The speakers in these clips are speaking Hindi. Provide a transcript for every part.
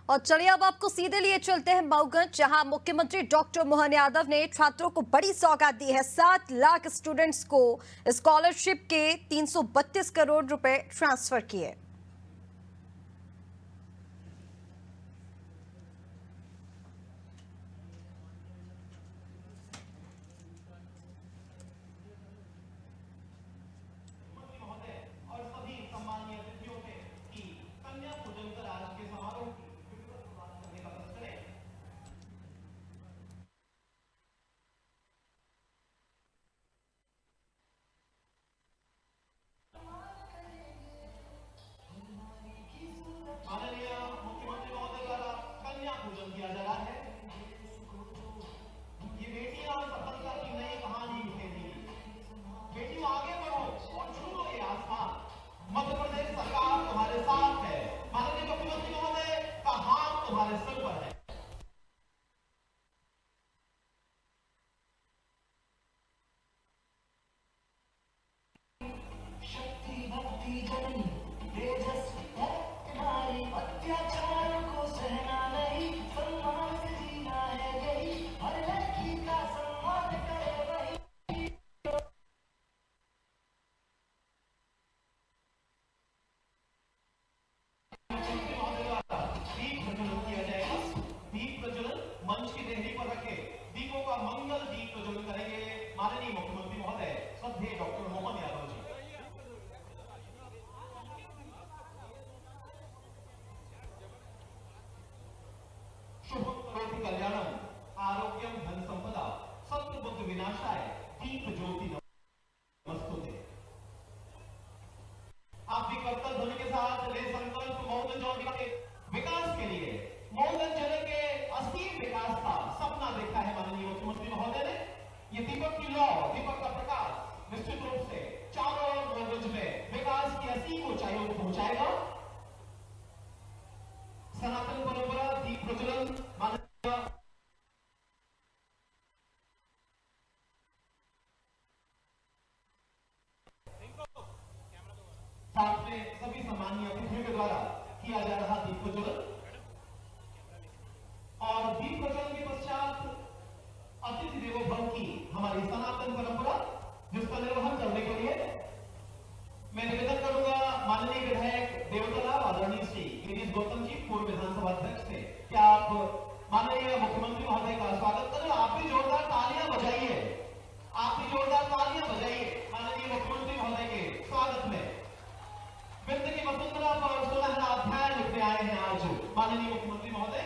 और चलिए अब आपको सीधे लिए चलते हैं मऊगंज, जहां मुख्यमंत्री डॉक्टर मोहन यादव ने छात्रों को बड़ी सौगात दी है। 7 लाख स्टूडेंट्स को स्कॉलरशिप के 332 करोड़ रुपए ट्रांसफर किए। मध्य प्रदेश सरकार तुम्हारे साथ है। माननीय मुख्यमंत्री महोदय का हाथ तुम्हारे सर पर है। शक्ति भक्ति जननी तेजस्वी है तुम्हारी, अत्याचारों को सहना नहीं, सम्मान से जीना है यही, हर लड़की का सम्मान करे वही। मंच की देहरी पर रखे दीपों का मंगल दीप प्रज्वलित करेंगे माननीय मुख्यमंत्री महोदय श्रद्धेय डॉक्टर मोहन यादव जी। शुभम करोति कल्याणम, आरोग्यम धन संपदा, शत्रु बुद्धि विनाशाय, दीप ज्योति नमस्तुते। आप भी कर्तव्य ध्वनि के साथ ले संकल्प मऊगंज और के विकास के लिए, मऊगंज जिले के असीम विकास का सपना देखा है माननीय मुख्यमंत्री महोदय ने। ये दीपक की लौ, दीपक का प्रकाश निश्चित रूप से चारों ओर मऊगंज में विकास की असीम ऊंचाइयों को पहुंचाएगा। सनातन परंपरा दीप प्रज्वलन माननीय साथ में सभी सम्मानीय अतिथियों के द्वारा किया जा रहा दीप प्रज्वलन, और दीप प्रज्वलन के पश्चात अतिथि देवो भव की हमारी सनातन परंपरा जिसका निर्वहन करने के लिए मैं निवेदन करूंगा माननीय विधायक देवतलाव आदरणीय श्री गिरीश गौतम जी, पूर्व विधानसभा अध्यक्ष से, क्या आप माननीय मुख्यमंत्री महोदय का स्वागत करें। आप भी जोरदार तालियां बजाइए, आप भी जोरदार तालियां बजाइए माननीय मुख्यमंत्री महोदय के स्वागत में। वित्त की वसुंधरा पर सुनहरा अध्याय लिखने आए हैं आज माननीय मुख्यमंत्री महोदय।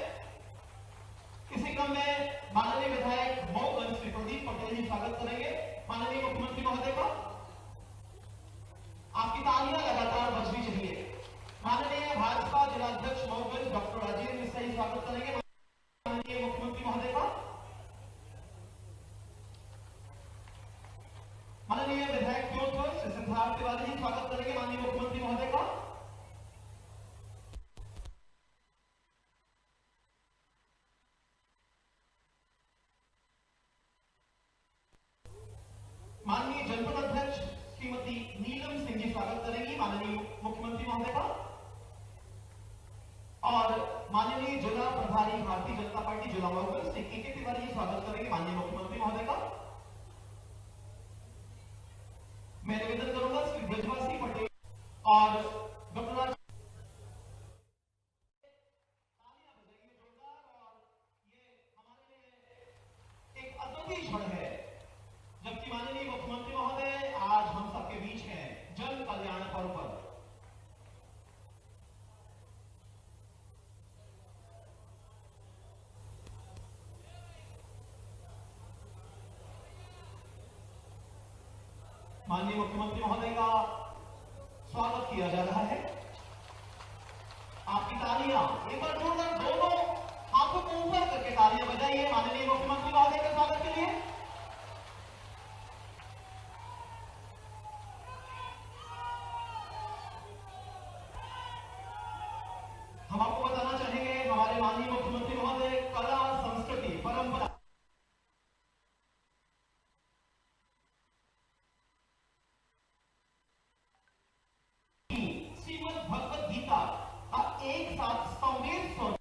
इसी क्रम में माननीय विधायक मऊगंज श्री प्रदीप पटेल जी स्वागत करेंगे माननीय मुख्यमंत्री महोदय का। आपकी तालियां लगातार बजनी चाहिए। माननीय भाजपा जिलाध्यक्ष मऊगंज डॉक्टर राजेंद्र मिश्रा जी स्वागत करेंगे माननीय मुख्यमंत्री महोदय का। माननीय विधायक जोधपुर श्री सिद्धार्थ तिवारी जी स्वागत करेंगे माननीय मुख्यमंत्री महोदय का। माननीय जनपद अध्यक्ष श्रीमती नीलम सिंह जी स्वागत करेंगी माननीय मुख्यमंत्री महोदय का। और माननीय जिला प्रभारी भारतीय जनता पार्टी जिला मऊगंज श्री के तिवारी जी स्वागत करेंगे माननीय मुख्यमंत्री महोदय का। मैं निवेदन करूंगा श्री ब्रजवासी पटेल और डॉक्टर एक अद्वितीय क्षण है जबकि माननीय मुख्यमंत्री महोदय आज हम सबके बीच हैं जन कल्याण पर्व पर। माननीय मुख्यमंत्री महोदय का स्वागत किया जा रहा है। आपकी तालियां एक बार जोरदार दोनों हाथों को ऊपर करके तालियां बजाइए माननीय मुख्यमंत्री महोदय के स्वागत के लिए। हम आपको बताना चाहेंगे हमारे माननीय मुख्यमंत्री महोदय कला, संस्कृति, परंपरा श्रीमद् भगवद गीता का एक साथ संवेद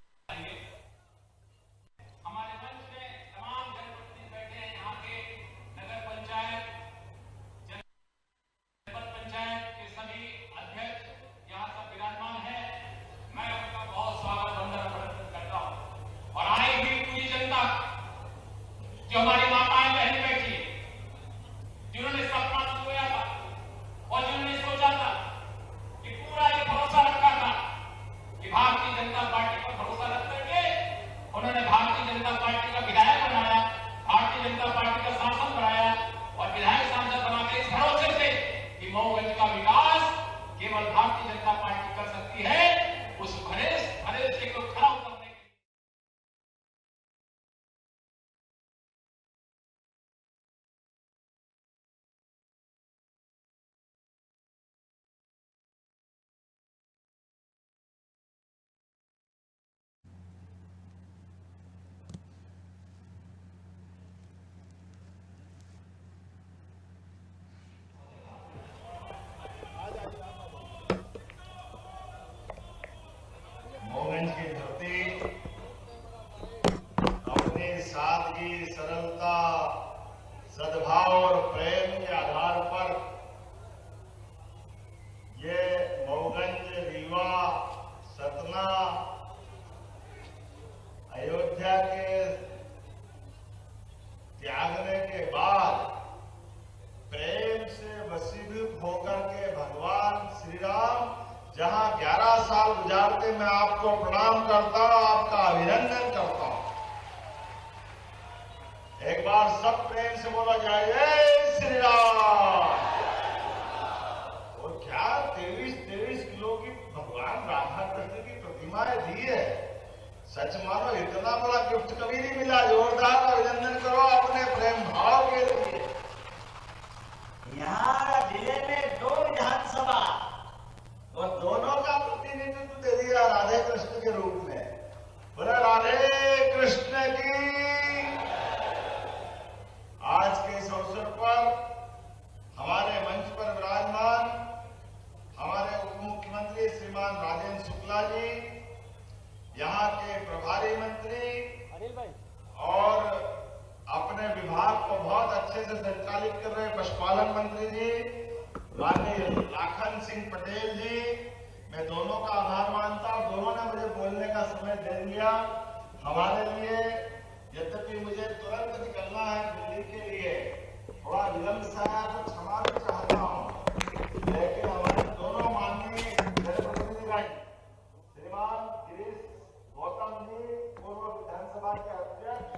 अभिनंदन करता हूं। एक बार सब प्रेम से बोला जाए जय श्री राम। और क्या 23 किलो की भगवान राधा कृष्ण की प्रतिमाएं दी है। सच मानो इतना बड़ा गिफ्ट कभी नहीं मिला। जोरदार अभिनंदन करो अपने प्रेम भाव के लिए। यहाँ जिले में 2 विधानसभा और दोनों का प्रतिनिधित्व दे दिया राधे कृष्ण के रूप में। बोला राधे कृष्ण की। आज के इस अवसर पर हमारे मंच पर विराजमान हमारे उप मुख्यमंत्री श्रीमान राजेंद्र शुक्ला जी, यहाँ के प्रभारी मंत्री अनिल भाई और अपने विभाग को बहुत अच्छे से संचालित कर रहे पशुपालन मंत्री जी माननीय लाखन सिंह पटेल जी, मैं दोनों का आभार मानता हूं। दोनों ने मुझे बोलने का समय दे दिया हमारे लिए। यद्यपि मुझे तुरंत निकलना है दिल्ली के लिए, थोड़ा विलंब से आया तो क्षमा भी चाहता हूं, लेकिन हमारे दोनों माननीय जनप्रतिनिधि श्रीमान गिरीश गौतम जी, पूर्व विधानसभा के अध्यक्ष,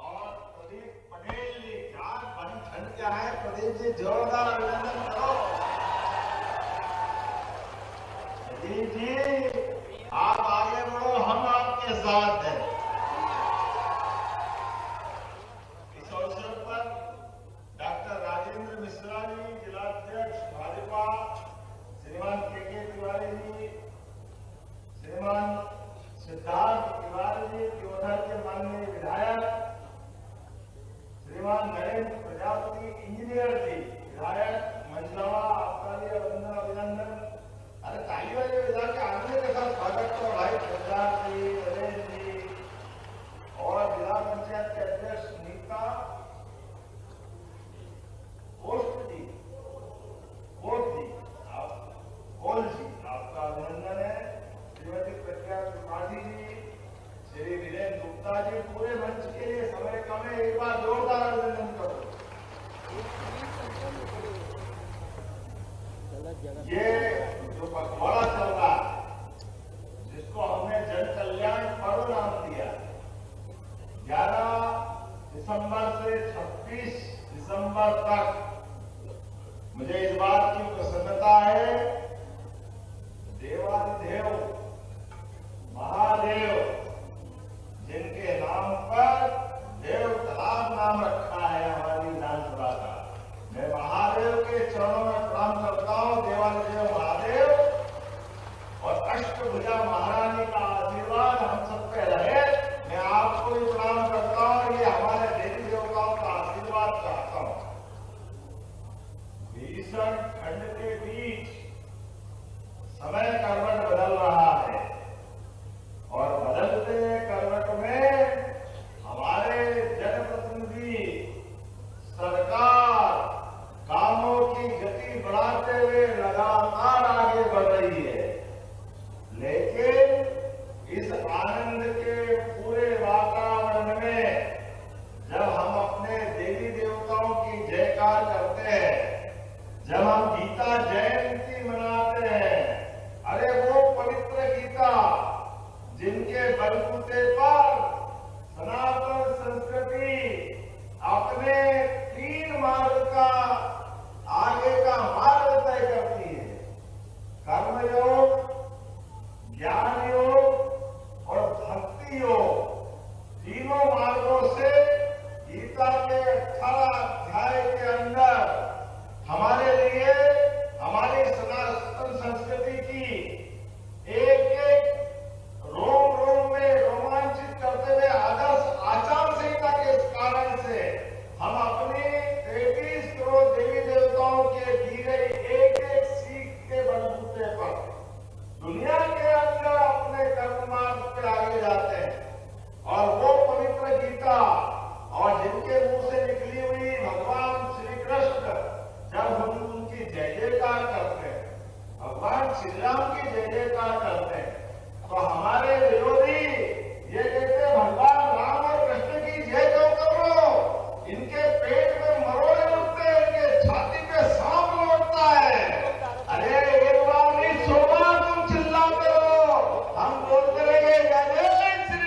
और प्रदीप पटेल जी, चार बन ठंड क्या है। प्रदीप जी जोरदार अभिनंदन करो। प्रदीप जी आप आगे बढ़ो, हम आपके साथ हैं। इस अवसर पर डॉक्टर राजेंद्र मिश्रा जी, जिलाध्यक्ष भाजपा, श्रीमान के तिवारी जी, श्रीमान सिद्धार्थ तिवारी जी, त्योहार के माननीय विधायक, श्रीमान नरेंद्र प्रजापति इंजीनियर जी, विधायक मंझलावा, आपका भी अभिनंदन। अरे ताली वाले विधायक के आने के साथ स्वागत करो भाई। प्रजापति जी, नरेंद्र जी और जिला पंचायत के अध्यक्ष नीता कोष्ठ जी, आपका अभिनंदन है। श्रीमती प्रज्ञा त्रिपाठी जी, श्री वीरेंद्र गुप्ता जी, पूरे मंच के लिए समय कम है, एक बार जोरदार अभिनंदन करो। ये जो पखवाड़ा चल रहा है, जिसको हमने जन कल्याण पर्व नाम दिया, 11 दिसंबर से 26 दिसंबर तक, मुझे इस बात की प्रसन्नता है देवाधिदेव महादेव जिनके नाम पर देव तालाब नाम रखा है हमारी विधानसभा का, मैं महादेव के चरणों में प्रणाम करता हूं। देवाधिदेव महादेव और अष्टभुजा महारानी का आशीर्वाद हम सब पे रहे। मैं आपको भी प्रणाम करता हूं, ये हमारे देवी देवताओं का आशीर्वाद चाहता हूं। भीषण ठंड के बीच समय करवट बदल रहा है और बदलते करवट में हमारे जनप्रतिनिधि सरकार कामों की गति बढ़ाते हुए लगातार आगे बढ़ रही है। लेकिन इस आनंद के पूरे वातावरण में जब हम अपने देवी देवताओं की जयकार करते हैं, जब हम गीता जयंती मनाते हैं, अरे वो पवित्र गीता जिनके बलबूते पर सनातन संस्कृति अपने 3 मार्ग का आगे का मार्ग तय करती है, कर्मयोग, ज्ञान योग और भक्ति योग। तीनों मार्गों से गीता के 18 अध्याय के अंदर हमारे लिए हमारी सनातन संस्कृति की एक रोम रोम में रोमांचित करते हुए आदर्श आचार संहिता के कारण से हम अपनी 33 करोड़ देवी देवताओं के दी गई एक सीख के बलबूते पर दुनिया के अंदर अपने कर्म मार्ग पे आगे जाते हैं। और वो पवित्र गीता और जिनके मुंह से निकली हुई भगवान श्री कृष्ण, जब हम उनकी जय जयकार करते हैं, भगवान श्री राम की जय जयकार करते हैं, तो हमारे विरोधी ये कहते हैं भगवान राम और कृष्ण की जय क्यों करो। इनके पेट में मरोड़े उठते हैं, इनके छाती पे सांप लौटता है। अरे एक बार नहीं 100 बार तुम चिल्लाते हो, हम बोलते रहेंगे जय श्री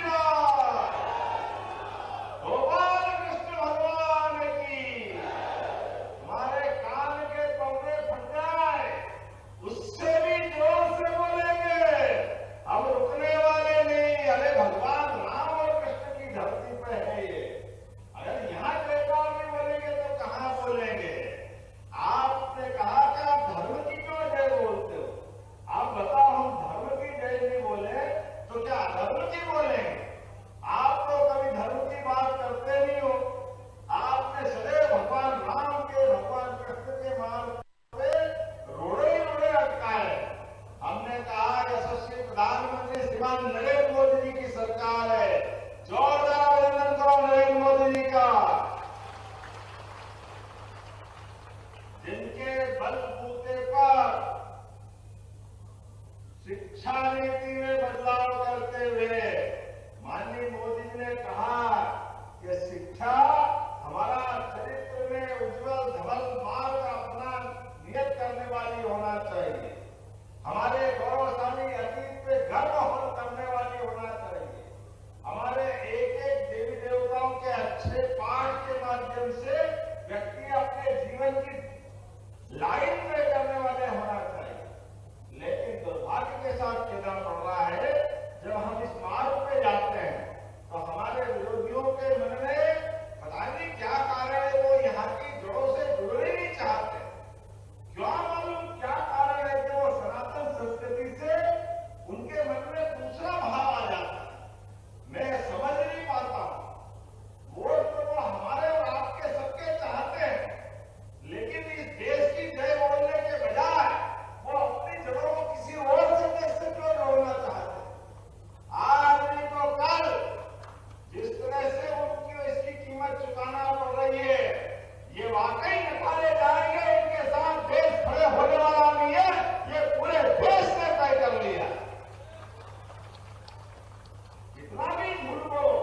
झूठ बोलो,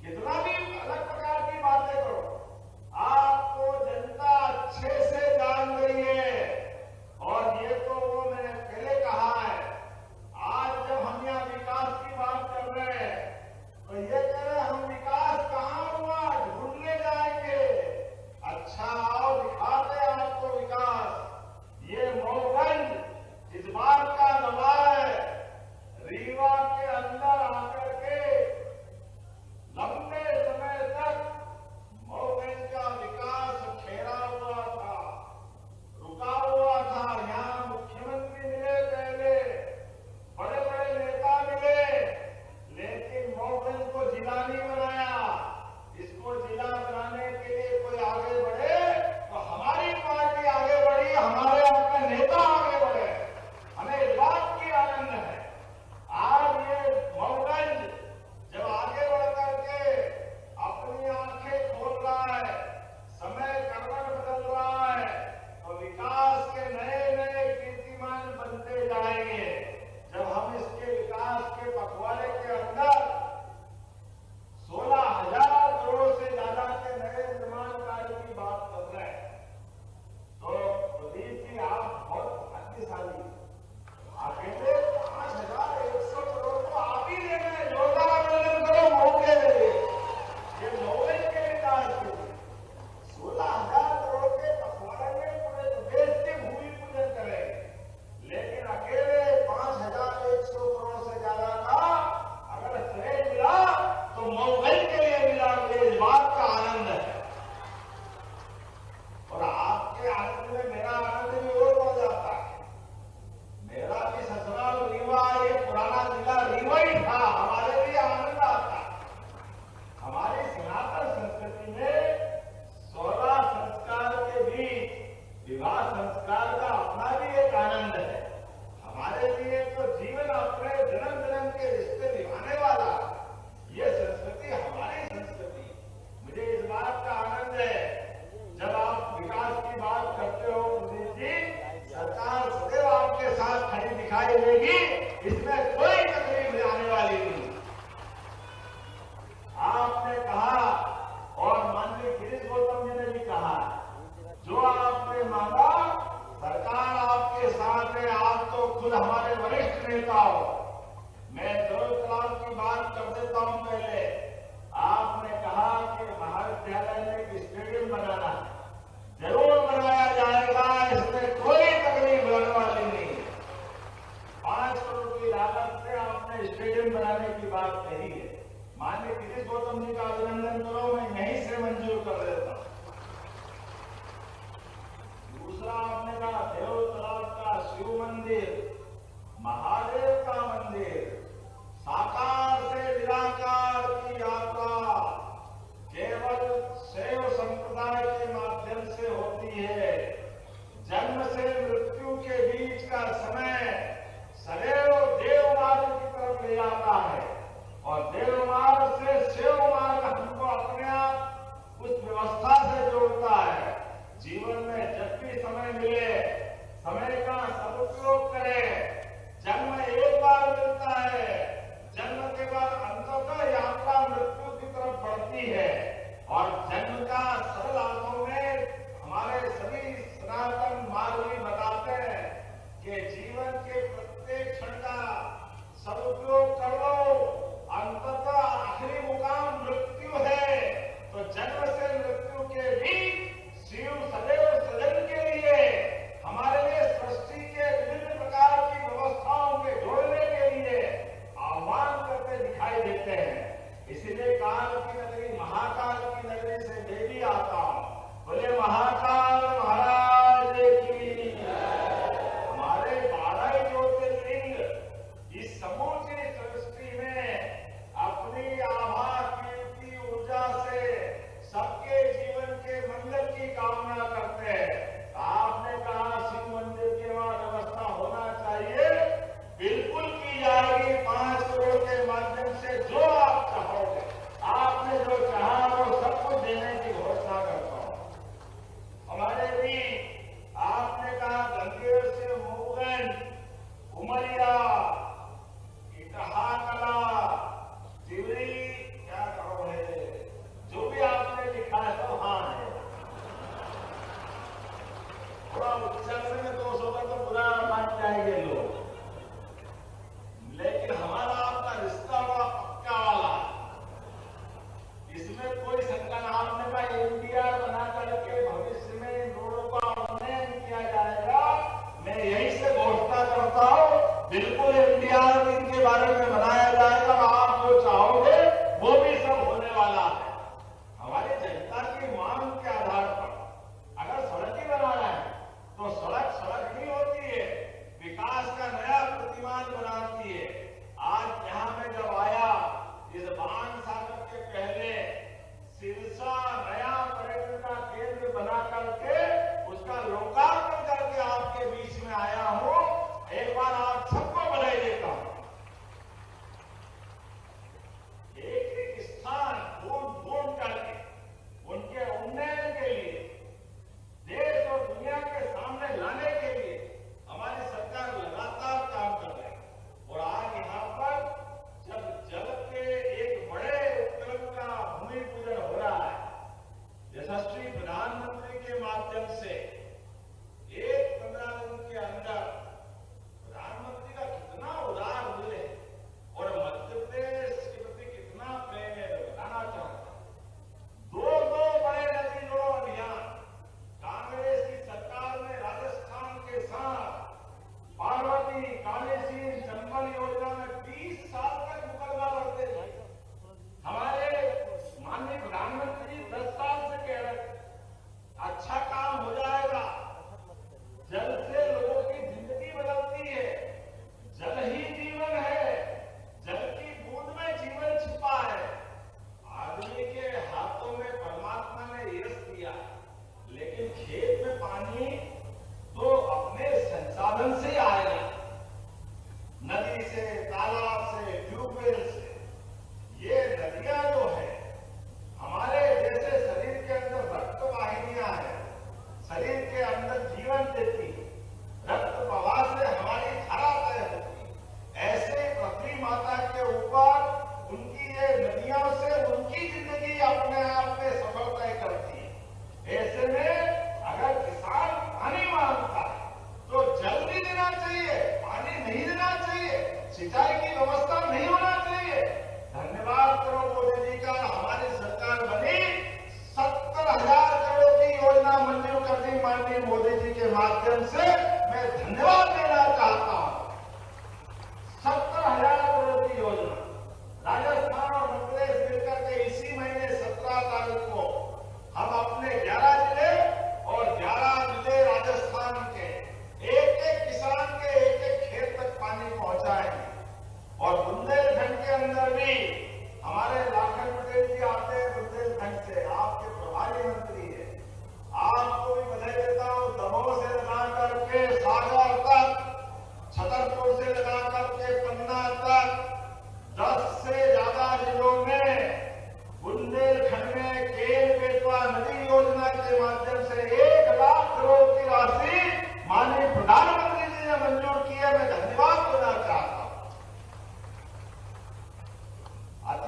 कितना भी अलग प्रकार की बातें करो, आपको जनता अच्छे से जान रही है। और ये तो वो मैंने पहले कहा है, आज जब हम यहाँ विकास की बात कर रहे हैं तो ये कह रहे हम विकास कहाँ हुआ, ढूंढने जाएंगे। अच्छा आओ दिखाते आपको विकास। ये मऊगंज इस बात का गवाह है, रीवा के अंदर आकर के लंबे समय तक मऊगंज का विकास ठहरा हुआ था, रुका हुआ था। यहाँ मुख्यमंत्री मिले पहले, बड़े बड़े नेता मिले, लेकिन मऊगंज को जिला नहीं बनाया। इसको जिला बनाने के लिए कोई आगे बढ़े तो हमारी पार्टी आगे बढ़ी, हमारे अपने नेता आगे बढ़े, हमें इस बात की आनंद है। आज ये मऊगंज जब आगे बढ़ करके अपनी आंखें खोल रहा है, समय करवट बदल रहा है, तो विकास के नए नए कीर्तिमान बनते जाएंगे। जब हम इसके विकास के पखवाड़े के अंदर 16,000 करोड़ से ज्यादा के नए निर्माण कार्य की बात कर रहे हैं, तो प्रदीप जी आप बहुत भाग्यशाली। अकेले 5,100 करोड़ तो आप ही ले गए, जोरदार अभिनंदन करो मौके लिए। ये मऊगंज के विकास के लिए 16,000 करोड़ के पखवाड़े में पूरे प्रदेश के भूमि पूजन करेंगे, लेकिन अकेले 5,100 करोड़ से ज्यादा का अगर श्रेय मिला तो मऊगंज के लिए मिला, मुझे इस बात का आनंद है। और आपके आनंद में मेरा आनंद भी और बढ़ जाता है। मेरा भी ससुराल रीवा, ये पुराना जिला रीवा ही था, हमारे लिए आनंद आता है। हमारी सनातन संस्कृति में 16 संस्कार के बीच विवाह संस्कार का अपना भी एक आनंद है। हमारे लिए तो जीवन अपने जन्म जन्म के रिश्ते निभाने वाला, ये संस्कृति हमारी संस्कृति। मुझे इस बात का आनंद है, जब आप विकास की बात करते हो प्रदीप जी, सरकार सदैव आपके साथ खड़ी दिखाई देगी, इसमें कोई तकलीफ आने वाली नहीं। आपने कहा और माननीय गिरीश गौतम जी ने भी कहा, जो आपने मांगा सरकार आपके साथ है। आप तो खुद हमारे वरिष्ठ नेता हो। मैं जरूर तलाब की बात कर देता हूं। पहले आपने कहा कि महाविद्यालय में एक स्टेडियम बनाना है, जरूर बनाया जाएगा, इसमें कोई तकलीफ होने वाली नहीं। 5 करोड़ की लागत से आपने स्टेडियम बनाने की बात कही है। माननीय गिरीश गौतम जी का अभिनंदन करो, मैं यहीं से मंजूर कर देता हूं। दूसरा आपने कहा देव तालाब का शिव मंदिर, महादेव का मंदिर, साकार से निराकार की यात्रा केवल शैव संप्रदाय के माध्यम से होती है। जन्म से मृत्यु के बीच का समय सदैव देव मार्ग की तरफ ले जाता है, और देव मार्ग से शिव मार्ग हमको अपने आप उस व्यवस्था से जोड़ता है। जीवन में जब भी समय मिले, समय का सदुपयोग करें। जन्म एक बार मिलता है, जन्म के बाद अंततः यात्रा मृत्यु की तरफ बढ़ती है। और जन्म का सरल अर्थों में हमारे सभी सनातन मार्गी बताते हैं कि जीवन के प्रत्येक क्षण का सदुपयोग कर लो, अंततः आखिरी मुकाम मृत्यु है। तो जन्म से मृत्यु के बीच शिव सदैव सृजन के लिए, हमारे लिए सृष्टि के विभिन्न प्रकार की व्यवस्थाओं के जोड़ने के लिए आह्वान करते दिखाई देते हैं। इसलिए काल की नगरी, महाकाल की नगरी से मैं भी आता हूं। बोले महाकाल महाराज की। हमारे 12 ज्योतिर्लिंग इस समूची सृष्टि में अपनी आभा कीर्ति ऊर्जा से सबके जीवन के मंगल की कामना करते हैं। आपने कहा शिव मंदिर की वहां व्यवस्था होना चाहिए, बिल्कुल की जाएगी। 5 करोड़ के माध्यम से जो आप चाहोगे, आपने जो चाहा वो सब कुछ देने की घोषणा करता हूं। हमारे भी आपने कहा गंगेर से मऊगंज, उमरिया, इटहा कला,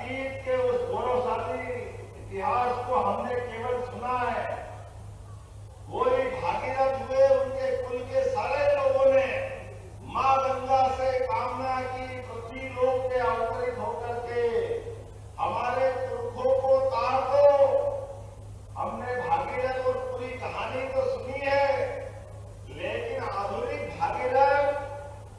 अतीत के उस गौरवशाली इतिहास को हमने केवल सुना है। कोई भागीरथ हुए, उनके कुल के सारे लोगों ने मां गंगा से कामना की, पृथ्वी लोक के अवतरित होकर के हमारे पुरखों को तार दो। हमने भागीरथ और पूरी कहानी तो सुनी है, लेकिन आधुनिक भागीरथ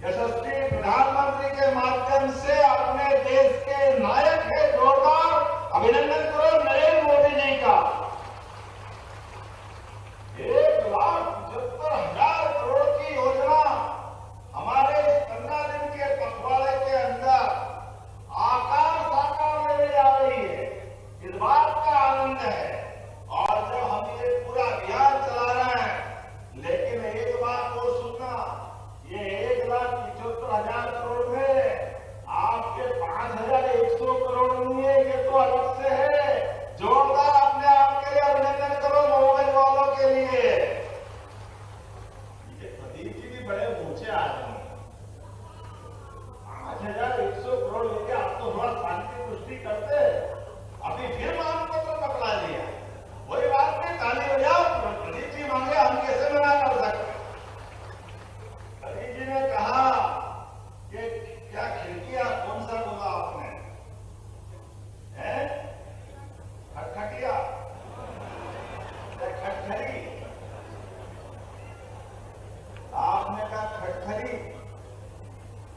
यशस्वी प्रधानमंत्री के माध्यम से अपने देश के नायक है। जोरदार अभिनंदन करो नरेंद्र मोदी जी का। 1,75,000 करोड़ की योजना हमारे इस 15 दिन के पखवाड़े के अंदर आकार साकार में ले आ रही है। इस बात का आनंद है। और जब हम ये पूरा अभियान चला रहे हैं, लेकिन एक बात को सुनना, ये 1,75,000 करोड़ में आपके 5,100 करोड़ नहीं है, ये तो अलग से है। जोरदार अपने आप के लिए अभिनंदन करो मोबाइल वालों के लिए। ये प्रदीप जी भी बड़े ऊंचे आदमी, 5,100 करोड़ लेके आप तो थोड़ा शांति पुष्टि करते, अभी फिर मांग पत्र पकड़ा दिया। वही बात में ताली बजाओ, प्रदीप जी मांगे हम कैसे मना कर सकते। प्रदीप जी ने कहा कि क्या खिड़कियां, कौन सा बोला आपने, खटखटिया, खटखरी, आपने कहा खटखरी।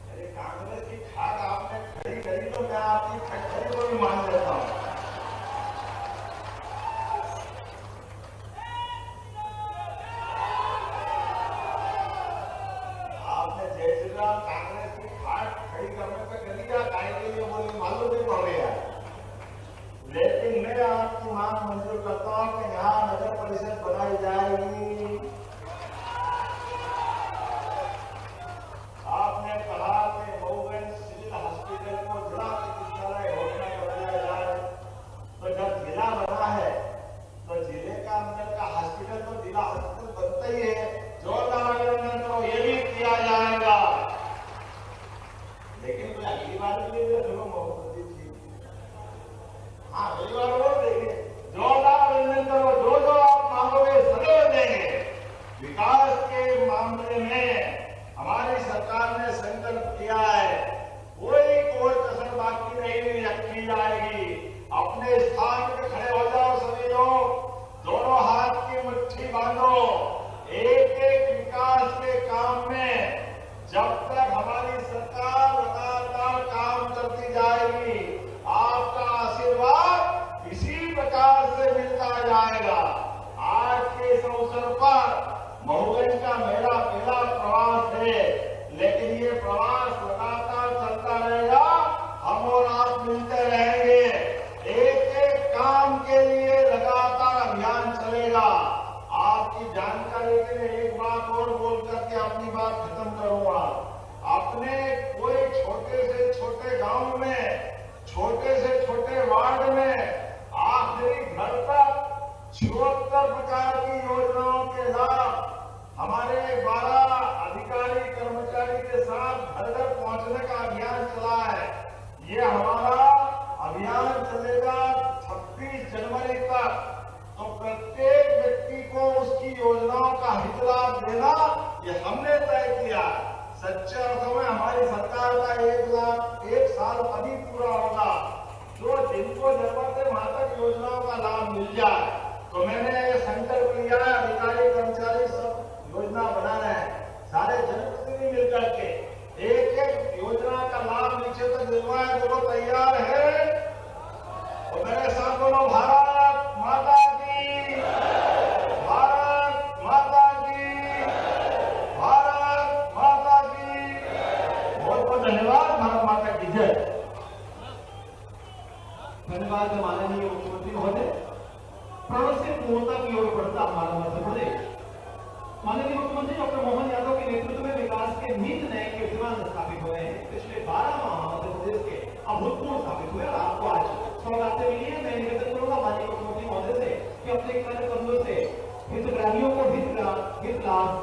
अरे कांग्रेस की खाद आपने खड़ी करी तो मैं आपकी खटखरी को भी मान लेता हूं। कांग्रेस की खाट खड़ी करने पे कर लिया, काय के लिए बोली मालूम नहीं पड़ रही है। लेकिन मैं आपकी मांग मंजूर करता हूं कि यहाँ नगर परिषद बनाई जाएगी। आपने कहा कि मऊगंज सिविल हॉस्पिटल को जिला चिकित्सालय घोषणा कर दिया जाए। तो जब जिला बना है तो जिले का अंदर का हॉस्पिटल तो जिला हॉस्पिटल बनता ही है। जोरदार अभिनंदन करो, ये भी किया जाएगा। लेकिन कोई अगली बार के लिए मोहम्मद जी, हाँ अगली बार वो देंगे। जोरदार अभिनंदन करो, जो जो आप मांगोगे सदैव देंगे। विकास के मामले में हमारी सरकार ने संकल्प किया है, कोई कसर बाकी नहीं रखी जाएगी। अपने स्थान पे खड़े हो जाओ सभी लोग, दोनों हाथ की मुट्ठी बांधो। एक एक विकास के काम में जब तक हमारी सरकार लगातार काम करती जाएगी, आपका आशीर्वाद इसी प्रकार से मिलता जाएगा। आज के इस अवसर पर मऊगंज का मेरा पहला प्रवास है, लेकिन ये प्रवास लगातार चलता रहेगा। हम और आप मिलते रहेंगे। एक एक काम के लिए लगातार अभियान चलेगा। आपकी जानकारी के लिए एक बात और बोल करके अपनी बात खत्म करूंगा। अपने कोई छोटे से छोटे गांव में, छोटे से छोटे वार्ड में आखिरी घर तक 76 प्रकार की योजनाओं के लाभ हमारे 12 अधिकारी कर्मचारी के साथ घर घर पहुंचने का अभियान चला है। ये हमारा अभियान चलेगा 26 जनवरी तक। तो प्रत्येक व्यक्ति को उसकी योजनाओं का हित लाभ देना ये हमने तय किया। सच्चे अर्थों में हमारी सरकार का 1 साल अभी पूरा होगा। जो जिनको जरूरत है वहां तक योजनाओं का लाभ मिल जाए। तो मैंने ये संकल्प लिया है, अधिकारी कर्मचारी सब योजना बना रहे हैं, सारे जनप्रतिनिधि मिलकर के एक एक योजना का लाभ नीचे तक दिलवाए। जो तैयार है तो मेरे साथ बोलो, भारत माता की, भारत माता की, भारत माता की। बहुत बहुत धन्यवाद। भारत माता की जय। धन्यवाद माननीय मुख्यमंत्री महोदय। प्रणव से पूर्णता की ओर बढ़ता हमारा मध्य प्रदेश। माननीय मुख्यमंत्री डॉक्टर मोहन यादव के नेतृत्व में विकास के नीत नए कीर्तिमान स्थापित हुए हैं। पिछले 12 माह मध्य प्रदेश के अभूतपूर्व साबित हुए और आपको आज सौगातें मिली है। मैं निवेदन करूंगा माननीय मुख्यमंत्री महोदय से कि अपने कार्य कदमों से हितग्राहियों को हित लाभ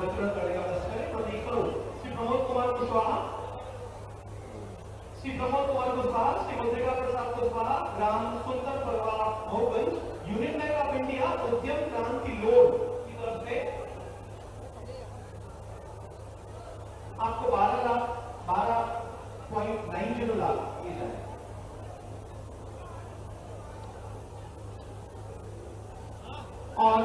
वितरण करने का प्रयास करें। प्रतीक करो श्री प्रमोद कुमार कुशवाहा, श्री मुद्रिका प्रसाद कुशवाहा, ग्राम Sundarpurwa Mauganj Union Bank of India Udyam Kranti loan की तरफ से आपको 12.90 लाख दिए जाए। और